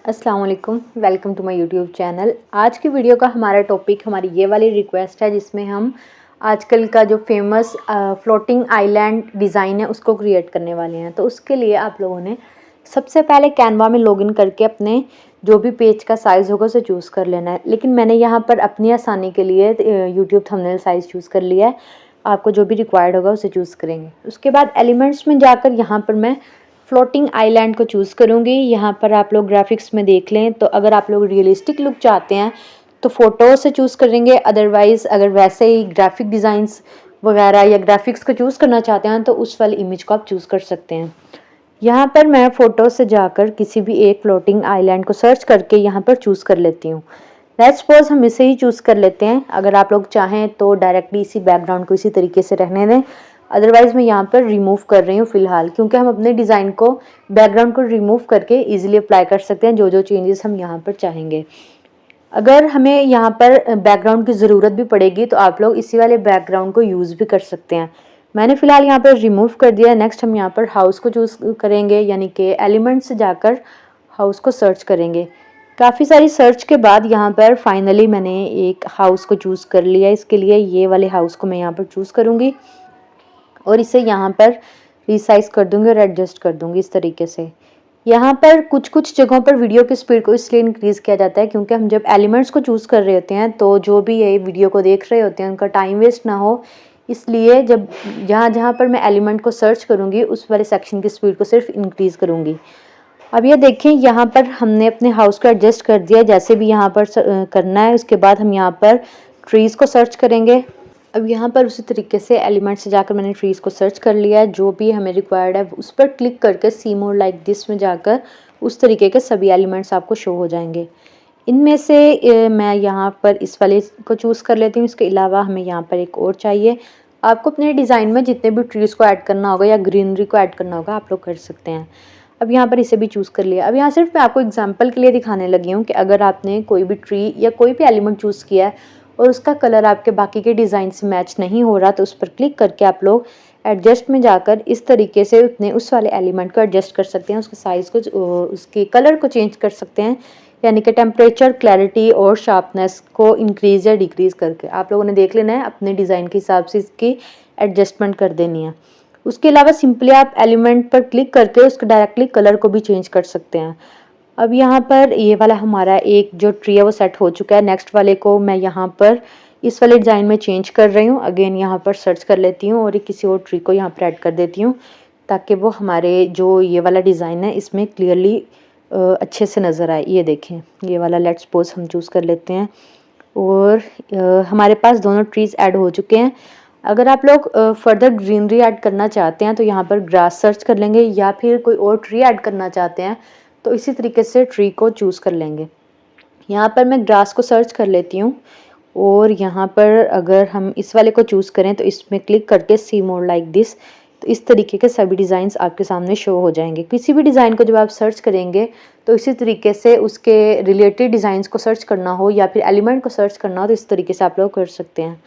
अस्सलाम वालेकुम, welcome to my YouTube channel. आज की वीडियो का हमारा टॉपिक हमारी ये वाली रिक्वेस्ट है जिसमें हम आजकल का जो फेमस फ्लोटिंग आइलैंड डिज़ाइन है उसको क्रिएट करने वाले हैं। तो उसके लिए आप लोगों ने सबसे पहले कैनवा में लॉगिन करके अपने जो भी पेज का साइज़ होगा उसे चूज़ कर लेना है। लेकिन मैंने यहाँ पर अपनी आसानी के लिए यूट्यूब थंबनेल साइज़ चूज़ कर लिया है। आपको जो भी रिक्वायर्ड होगा उसे चूज़ करेंगे। उसके बाद एलिमेंट्स में जाकर यहाँ पर मैं फ्लोटिंग आइलैंड को चूज़ करूँगी। यहाँ पर आप लोग ग्राफिक्स में देख लें, तो अगर आप लोग रियलिस्टिक लुक चाहते हैं तो फ़ोटो से चूज़ करेंगे। अदरवाइज़ अगर वैसे ही ग्राफिक डिज़ाइंस वगैरह या ग्राफिक्स को चूज़ करना चाहते हैं तो उस वाली इमेज को आप चूज़ कर सकते हैं। यहाँ पर मैं फ़ोटो से जाकर किसी भी एक फ्लोटिंग आइलैंड को सर्च करके यहाँ पर चूज़ कर लेती हूँ। लेट्स सपोज हम इसे ही चूज़ कर लेते हैं। अगर आप लोग चाहें तो डायरेक्टली इसी बैकग्राउंड को इसी तरीके से रहने दें। अदरवाइज़ मैं यहाँ पर रिमूव कर रही हूँ फ़िलहाल, क्योंकि हम अपने डिज़ाइन को बैकग्राउंड को रिमूव करके इजीली अप्लाई कर सकते हैं जो चेंजेस हम यहाँ पर चाहेंगे। अगर हमें यहाँ पर बैकग्राउंड की ज़रूरत भी पड़ेगी तो आप लोग इसी वाले बैकग्राउंड को यूज़ भी कर सकते हैं। मैंने फ़िलहाल यहाँ पर रिमूव कर दिया है। नेक्स्ट हम यहाँ पर हाउस को चूज़ करेंगे, यानी कि एलिमेंट से जाकर हाउस को सर्च करेंगे। काफ़ी सारी सर्च के बाद यहाँ पर फाइनली मैंने एक हाउस को चूज़ कर लिया। इसके लिए ये वाले हाउस को मैं यहाँ पर चूज़ करूँगी और इसे यहाँ पर रिसाइज कर दूँगी और एडजस्ट कर दूँगी इस तरीके से। यहाँ पर कुछ जगहों पर वीडियो की स्पीड को इसलिए इंक्रीज़ किया जाता है क्योंकि हम जब एलिमेंट्स को चूज़ कर रहे होते हैं तो जो भी ये वीडियो को देख रहे होते हैं उनका टाइम वेस्ट ना हो, इसलिए जब जहाँ पर मैं एलिमेंट को सर्च करूँगी उस वाले सेक्शन की स्पीड को सिर्फ इंक्रीज़ करूँगी। अब ये देखें, यहाँ पर हमने अपने हाउस को एडजस्ट कर दिया जैसे भी यहाँ पर करना है। उसके बाद हम यहाँ पर ट्रीज़ को सर्च करेंगे। अब यहाँ पर उसी तरीके से एलिमेंट से जाकर मैंने ट्रीज़ को सर्च कर लिया है। जो भी हमें रिक्वायर्ड है उस पर क्लिक करके सी मोर लाइक दिस में जाकर उस तरीके के सभी एलिमेंट्स आपको शो हो जाएंगे। इनमें से मैं यहाँ पर इस वाले को चूज़ कर लेती हूँ। इसके अलावा हमें यहाँ पर एक और चाहिए। आपको अपने डिज़ाइन में जितने भी ट्रीज़ को ऐड करना होगा या ग्रीनरी को ऐड करना होगा आप लोग कर सकते हैं। अब यहाँ पर इसे भी चूज़ कर लिया। अब यहाँ सिर्फ मैं आपको एग्जांपल के लिए दिखाने लगी हूँ कि अगर आपने कोई भी ट्री या कोई भी एलिमेंट चूज़ किया है और उसका कलर आपके बाकी के डिज़ाइन से मैच नहीं हो रहा तो उस पर क्लिक करके आप लोग एडजस्ट में जाकर इस तरीके से अपने उस वाले एलिमेंट को एडजस्ट कर सकते हैं। उसके साइज़ को उसके कलर को चेंज कर सकते हैं, यानी कि टेम्परेचर, क्लैरिटी और शार्पनेस को इंक्रीज़ या डिक्रीज़ करके आप लोगों ने देख लेना है। अपने डिज़ाइन के हिसाब से इसकी एडजस्टमेंट कर देनी है। उसके अलावा सिंपली आप एलिमेंट पर क्लिक करके उसके डायरेक्टली कलर को भी चेंज कर सकते हैं। अब यहाँ पर ये वाला हमारा एक जो ट्री है वो सेट हो चुका है। नेक्स्ट वाले को मैं यहाँ पर इस वाले डिज़ाइन में चेंज कर रही हूँ। अगेन यहाँ पर सर्च कर लेती हूँ और किसी और ट्री को यहाँ पर ऐड कर देती हूँ ताकि वो हमारे जो ये वाला डिज़ाइन है इसमें क्लियरली अच्छे से नज़र आए। ये देखें, ये वाला लेट्स सपोज हम चूज़ कर लेते हैं और हमारे पास दोनों ट्रीज़ ऐड हो चुके हैं। अगर आप लोग फर्दर ग्रीनरी ऐड करना चाहते हैं तो यहाँ पर ग्रास सर्च कर लेंगे, या फिर कोई और ट्री ऐड करना चाहते हैं तो इसी तरीके से ट्री को चूज़ कर लेंगे। यहाँ पर मैं ग्रास को सर्च कर लेती हूँ और यहाँ पर अगर हम इस वाले को चूज़ करें तो इसमें क्लिक करके सी मोर लाइक दिस, तो इस तरीके के सभी डिज़ाइंस आपके सामने शो हो जाएंगे। किसी भी डिज़ाइन को जब आप सर्च करेंगे तो इसी तरीके से उसके रिलेटेड डिज़ाइंस को सर्च करना हो या फिर एलिमेंट को सर्च करना हो तो इस तरीके से आप लोग कर सकते हैं।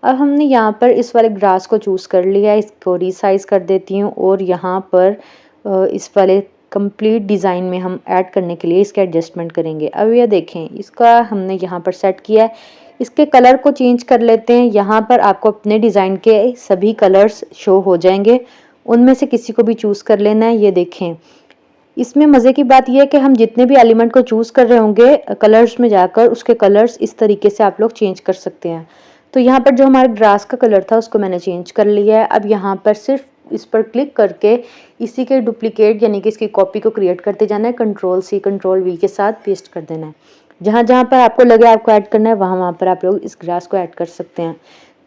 अब हमने यहाँ पर इस वाले ग्रास को चूज़ कर लिया, इसको रीसाइज़ कर देती हूँ और यहाँ पर इस वाले कंप्लीट डिज़ाइन में हम ऐड करने के लिए इसके एडजस्टमेंट करेंगे। अब ये देखें, इसका हमने यहाँ पर सेट किया है। इसके कलर को चेंज कर लेते हैं। यहाँ पर आपको अपने डिज़ाइन के सभी कलर्स शो हो जाएंगे, उनमें से किसी को भी चूज़ कर लेना है। ये देखें, इसमें मज़े की बात यह है कि हम जितने भी एलिमेंट को चूज़ कर रहे होंगे कलर्स में जाकर उसके कलर्स इस तरीके से आप लोग चेंज कर सकते हैं। तो यहाँ पर जो हमारे ग्रास का कलर था उसको मैंने चेंज कर लिया है। अब यहाँ पर सिर्फ इस पर क्लिक करके इसी के डुप्लीकेट यानी कि इसकी कॉपी को क्रिएट करते जाना है। Ctrl+C Ctrl+V के साथ पेस्ट कर देना है। जहाँ जहाँ पर आपको लगे आपको ऐड करना है वहाँ पर आप लोग इस ग्रास को ऐड कर सकते हैं।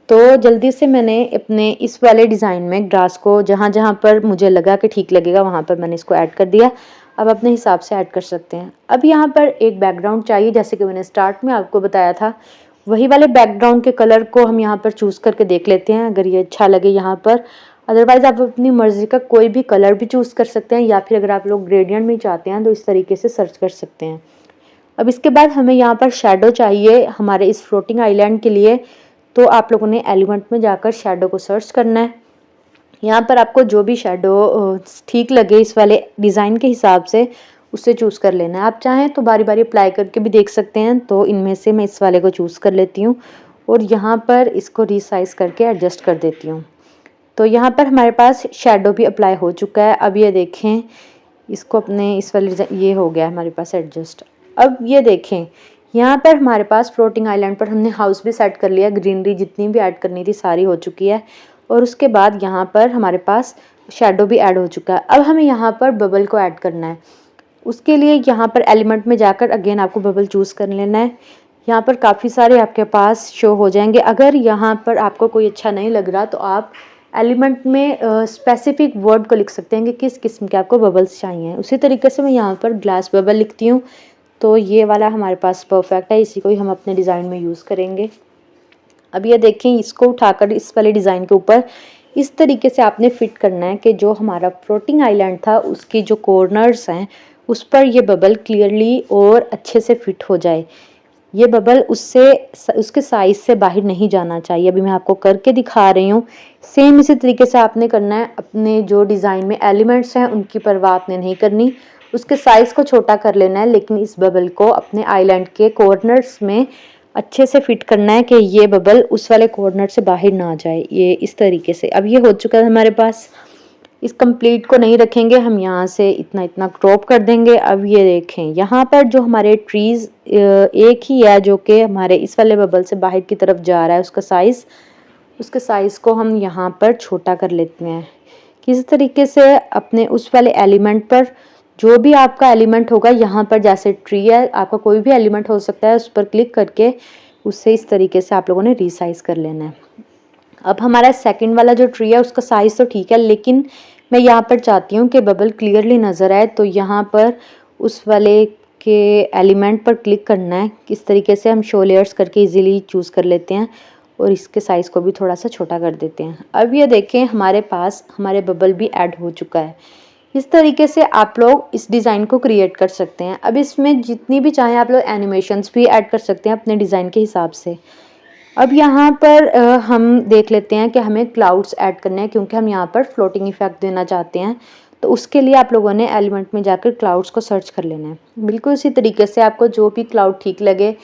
तो जल्दी से मैंने अपने इस वाले डिज़ाइन में ग्रास को जहाँ जहाँ पर मुझे लगा कि ठीक लगेगा वहाँ पर मैंने इसको ऐड कर दिया। अब अपने हिसाब से ऐड कर सकते हैं। अब यहाँ पर एक बैकग्राउंड चाहिए, जैसे कि मैंने स्टार्ट में आपको बताया था। वही वाले बैकग्राउंड के कलर को हम यहाँ पर चूज़ करके देख लेते हैं अगर ये अच्छा लगे यहाँ पर। अदरवाइज़ आप अपनी मर्ज़ी का कोई भी कलर भी चूज़ कर सकते हैं, या फिर अगर आप लोग ग्रेडियंट में चाहते हैं तो इस तरीके से सर्च कर सकते हैं। अब इसके बाद हमें यहाँ पर शेडो चाहिए हमारे इस फ्लोटिंग आइलैंड के लिए। तो आप लोगों ने एलिमेंट में जाकर शेडो को सर्च करना है। यहाँ पर आपको जो भी शेडो ठीक लगे इस वाले डिज़ाइन के हिसाब से उससे चूज़ कर लेना है। आप चाहें तो बारी बारी अप्लाई करके भी देख सकते हैं। तो इनमें से मैं इस वाले को चूज़ कर लेती हूँ और यहाँ पर इसको रीसाइज करके एडजस्ट कर देती हूँ। तो यहाँ पर हमारे पास शेडो भी अप्लाई हो चुका है। अब ये देखें, इसको अपने इस वाले ये हो गया हमारे पास एडजस्ट। अब ये देखें, यहाँ पर हमारे पास फ्लोटिंग आइलैंड पर हमने हाउस भी सेट कर लिया, ग्रीनरी जितनी भी ऐड करनी थी सारी हो चुकी है। और उसके बाद यहाँ पर हमारे पास शेडो भी ऐड हो चुका है। अब हमें यहाँ पर बबल को ऐड करना है। उसके लिए यहाँ पर एलिमेंट में जाकर अगेन आपको बबल चूज़ कर लेना है। यहाँ पर काफ़ी सारे आपके पास शो हो जाएंगे। अगर यहाँ पर आपको कोई अच्छा नहीं लग रहा तो आप एलिमेंट में स्पेसिफिक वर्ड को लिख सकते हैं कि किस किस्म के आपको बबल्स चाहिए। उसी तरीके से मैं यहाँ पर ग्लास बबल लिखती हूँ। तो ये वाला हमारे पास परफेक्ट है, इसी को ही हम अपने डिज़ाइन में यूज़ करेंगे। अब ये देखें, इसको उठाकर इस वाले डिज़ाइन के ऊपर इस तरीके से आपने फिट करना है कि जो हमारा फ्लोटिंग आइलैंड था उसकी जो कॉर्नर्स हैं उस पर ये बबल क्लियरली और अच्छे से फिट हो जाए। ये बबल उसके साइज से बाहर नहीं जाना चाहिए। अभी मैं आपको करके दिखा रही हूँ। सेम इसी तरीके से आपने करना है। अपने जो डिज़ाइन में एलिमेंट्स हैं उनकी परवाह आपने नहीं करनी, उसके साइज़ को छोटा कर लेना है, लेकिन इस बबल को अपने आइलैंड के कॉर्नर्स में अच्छे से फिट करना है कि ये बबल उस वाले कॉर्नर से बाहर ना जाए। ये इस तरीके से अब ये हो चुका है हमारे पास। इस कंप्लीट को नहीं रखेंगे, हम यहाँ से इतना इतना क्रॉप कर देंगे। अब ये देखें, यहाँ पर जो हमारे ट्रीज एक ही है जो कि हमारे इस वाले बबल से बाहर की तरफ जा रहा है, उसके साइज़ को हम यहाँ पर छोटा कर लेते हैं। किसी तरीके से अपने उस वाले एलिमेंट पर, जो भी आपका एलिमेंट होगा यहाँ पर, जैसे ट्री है, आपका कोई भी एलिमेंट हो सकता है, उस पर क्लिक करके उससे इस तरीके से आप लोगों ने रीसाइज कर लेना है। अब हमारा सेकंड वाला जो ट्री है उसका साइज़ तो ठीक है, लेकिन मैं यहाँ पर चाहती हूँ कि बबल क्लियरली नज़र आए। तो यहाँ पर उस वाले के एलिमेंट पर क्लिक करना है। इस तरीके से हम शो लेयर्स करके इजीली चूज़ कर लेते हैं और इसके साइज़ को भी थोड़ा सा छोटा कर देते हैं। अब ये देखें, हमारे पास हमारे बबल भी ऐड हो चुका है। इस तरीके से आप लोग इस डिज़ाइन को क्रिएट कर सकते हैं। अब इसमें जितनी भी चाहें आप लोग एनिमेशंस भी ऐड कर सकते हैं अपने डिज़ाइन के हिसाब से। अब यहाँ पर हम देख लेते हैं कि हमें क्लाउड्स ऐड करने हैं, क्योंकि हम यहाँ पर फ्लोटिंग इफेक्ट देना चाहते हैं। तो उसके लिए आप लोगों ने एलिमेंट में जाकर क्लाउड्स को सर्च कर लेना है। बिल्कुल इसी तरीके से आपको जो भी क्लाउड ठीक लगे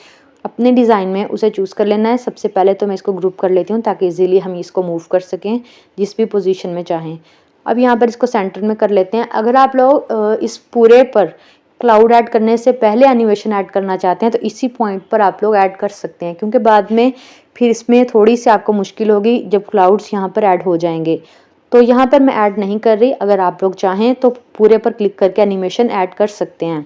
अपने डिज़ाइन में उसे चूज़ कर लेना है। सबसे पहले तो मैं इसको ग्रुप कर लेती हूँ ताकि इजीली हम इसको मूव कर सकें जिस भी पोजीशन में चाहें। अब यहाँ पर इसको सेंटर में कर लेते हैं। अगर आप लोग इस पूरे पर क्लाउड ऐड करने से पहले एनिमेशन ऐड करना चाहते हैं तो इसी पॉइंट पर आप लोग ऐड कर सकते हैं, क्योंकि बाद में फिर इसमें थोड़ी सी आपको मुश्किल होगी जब क्लाउड्स यहाँ पर ऐड हो जाएंगे। तो यहाँ पर मैं ऐड नहीं कर रही। अगर आप लोग चाहें तो पूरे पर क्लिक करके एनिमेशन ऐड कर सकते हैं।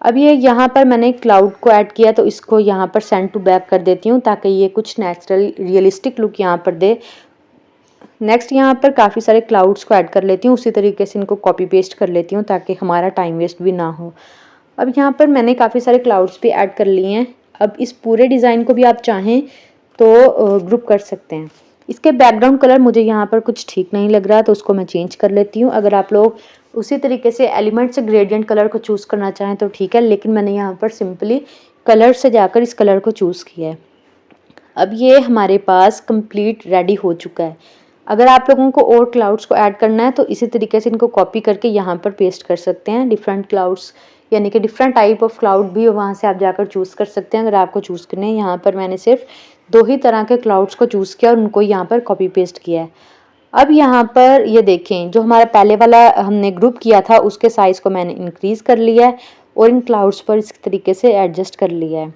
अब ये यहाँ पर मैंने क्लाउड को ऐड किया तो इसको यहाँ पर सेंड टू बैक कर देती हूँ ताकि ये कुछ नेचुरल रियलिस्टिक लुक यहाँ पर दे। नेक्स्ट यहाँ पर काफ़ी सारे क्लाउड्स को ऐड कर लेती हूँ। उसी तरीके से इनको कॉपी पेस्ट कर लेती हूँ ताकि हमारा टाइम वेस्ट भी ना हो। अब यहाँ पर मैंने काफ़ी सारे क्लाउड्स भी ऐड कर लिए हैं। अब इस पूरे डिज़ाइन को भी आप चाहें तो ग्रुप कर सकते हैं। इसके बैकग्राउंड कलर मुझे यहाँ पर कुछ ठीक नहीं लग रहा तो उसको मैं चेंज कर लेती हूँ। अगर आप लोग उसी तरीके से एलिमेंट से ग्रेडियंट कलर को चूज़ करना चाहें तो ठीक है, लेकिन मैंने यहाँ पर सिंपली कलर से जाकर इस कलर को चूज़ किया है। अब ये हमारे पास कंप्लीट रेडी हो चुका है। अगर आप लोगों को और क्लाउड्स को ऐड करना है तो इसी तरीके से इनको कॉपी करके यहाँ पर पेस्ट कर सकते हैं। डिफरेंट क्लाउड्स यानी कि डिफरेंट टाइप ऑफ क्लाउड भी वहाँ से आप जाकर चूज़ कर सकते हैं अगर आपको चूज़ करने हैं। यहाँ पर मैंने सिर्फ 2 ही तरह के क्लाउड्स को चूज़ किया और उनको यहाँ पर कॉपी पेस्ट किया है। अब यहाँ पर ये देखें, जो हमारा पहले वाला हमने ग्रुप किया था उसके साइज़ को मैंने इंक्रीज़ कर लिया है और इन क्लाउड्स पर इस तरीके से एडजस्ट कर लिया है।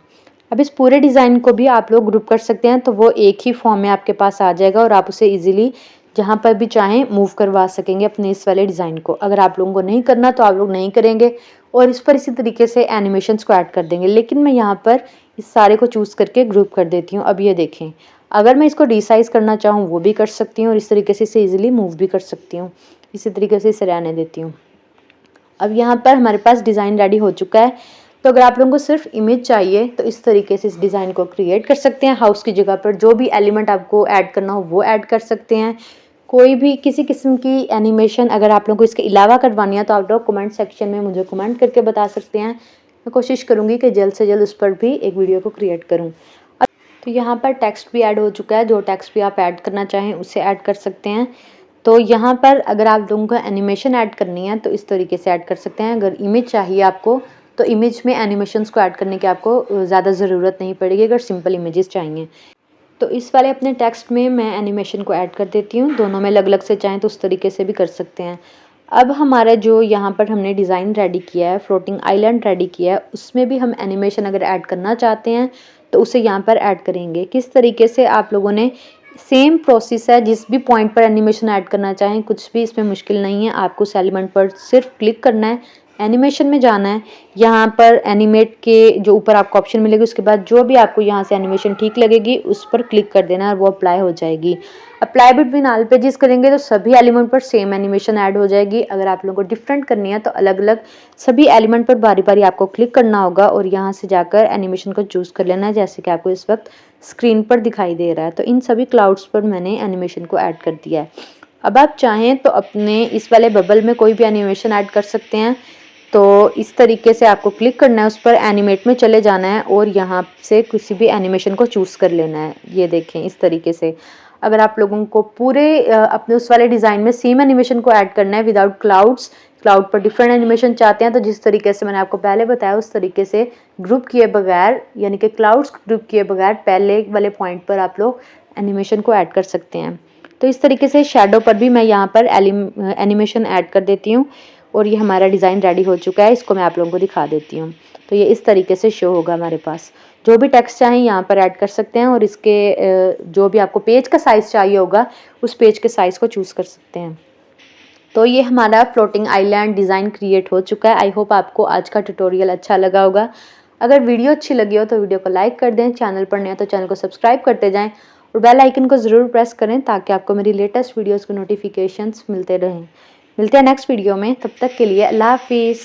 अब इस पूरे डिज़ाइन को भी आप लोग ग्रुप कर सकते हैं तो वो एक ही फॉर्म में आपके पास आ जाएगा और आप उसे इजीली जहाँ पर भी चाहें मूव करवा सकेंगे अपने इस वाले डिज़ाइन को। अगर आप लोगों को नहीं करना तो आप लोग नहीं करेंगे और इस पर इसी तरीके से एनिमेशंस को ऐड कर देंगे, लेकिन मैं यहाँ पर इस सारे को चूज़ करके ग्रुप कर देती हूँ। अब ये देखें, अगर मैं इसको रिसाइज़ करना चाहूँ वो भी कर सकती हूँ और इस तरीके से इसे ईजिली मूव भी कर सकती हूँ। इसी तरीके से इसे रहने देती हूँ। अब यहाँ पर हमारे पास डिज़ाइन रेडी हो चुका है। तो अगर आप लोगों को सिर्फ इमेज चाहिए तो इस तरीके से इस डिज़ाइन को क्रिएट कर सकते हैं। हाउस की जगह पर जो भी एलिमेंट आपको ऐड करना हो वो ऐड कर सकते हैं। कोई भी किसी किस्म की एनिमेशन अगर आप लोगों को इसके अलावा करवानी है तो आप लोग कमेंट सेक्शन में मुझे कमेंट करके बता सकते हैं। मैं कोशिश करूँगी कि जल्द से जल्द उस पर भी एक वीडियो को क्रिएट करूँ। तो यहाँ पर टेक्स्ट भी ऐड हो चुका है। जो टेक्स्ट भी आप ऐड करना चाहें उसे ऐड कर सकते हैं। तो यहाँ पर अगर आप लोगों को एनिमेशन ऐड करनी है तो इस तरीके से ऐड कर सकते हैं। अगर इमेज चाहिए आपको तो इमेज में एनिमेशंस को ऐड करने की आपको ज़्यादा ज़रूरत नहीं पड़ेगी अगर सिंपल इमेजेस चाहिए। तो इस वाले अपने टेक्स्ट में मैं एनिमेशन को ऐड कर देती हूँ, दोनों में अलग अलग से चाहें तो उस तरीके से भी कर सकते हैं। अब हमारा जो यहाँ पर हमने डिज़ाइन रेडी किया है, फ्लोटिंग आइलैंड रेडी किया है, उसमें भी हम एनिमेशन अगर ऐड करना चाहते हैं तो उसे यहाँ पर ऐड करेंगे। किस तरीके से आप लोगों ने सेम प्रोसेस है, जिस भी पॉइंट पर एनिमेशन ऐड करना चाहें, कुछ भी इसमें मुश्किल नहीं है। आपको उस एलिमेंट पर सिर्फ क्लिक करना है, एनिमेशन में जाना है, यहाँ पर एनिमेट के जो ऊपर आपको ऑप्शन मिलेगी उसके बाद जो भी आपको यहाँ से एनिमेशन ठीक लगेगी उस पर क्लिक कर देना और वो अप्लाई हो जाएगी। अप्लाई बिटवीन ऑल पेजेस करेंगे तो सभी एलिमेंट पर सेम एनिमेशन ऐड हो जाएगी। अगर आप लोगों को डिफरेंट करनी है तो अलग अलग सभी एलिमेंट पर बारी बारी आपको क्लिक करना होगा और यहाँ से जाकर एनिमेशन को चूज़ कर लेना है, जैसे कि आपको इस वक्त स्क्रीन पर दिखाई दे रहा है। तो इन सभी क्लाउड्स पर मैंने एनिमेशन को ऐड कर दिया है। अब आप चाहें तो अपने इस वाले बबल में कोई भी एनिमेशन ऐड कर सकते हैं। तो इस तरीके से आपको क्लिक करना है, उस पर एनिमेट में चले जाना है और यहाँ से किसी भी एनिमेशन को चूज़ कर लेना है। ये देखें इस तरीके से। अगर आप लोगों को पूरे अपने उस वाले डिज़ाइन में सेम एनिमेशन को ऐड करना है विदाउट क्लाउड्स, क्लाउड पर डिफरेंट एनिमेशन चाहते हैं तो जिस तरीके से मैंने आपको पहले बताया उस तरीके से ग्रुप किए बगैर, यानी कि क्लाउड्स ग्रुप किए बगैर पहले वाले पॉइंट पर आप लोग एनिमेशन को ऐड कर सकते हैं। तो इस तरीके से शैडो पर भी मैं यहाँ पर एनिमेशन ऐड कर देती हूँ और ये हमारा डिज़ाइन रेडी हो चुका है। इसको मैं आप लोगों को दिखा देती हूँ। तो ये इस तरीके से शो होगा हमारे पास। जो भी टेक्स्ट चाहें यहाँ पर ऐड कर सकते हैं और इसके जो भी आपको पेज का साइज़ चाहिए होगा उस पेज के साइज़ को चूज़ कर सकते हैं। तो ये हमारा फ्लोटिंग आइलैंड डिज़ाइन क्रिएट हो चुका है। आई होप आपको आज का ट्यूटोरियल अच्छा लगा होगा। अगर वीडियो अच्छी लगी हो तो वीडियो को लाइक कर दें, चैनल पर नए हो तो चैनल को सब्सक्राइब करते जाएं और बेल आइकन को ज़रूर प्रेस करें ताकि आपको मेरी लेटेस्ट वीडियोज़ के नोटिफिकेशंस मिलते रहें। मिलते हैं नेक्स्ट वीडियो में, तब तक के लिए अल्लाह हाफिज़।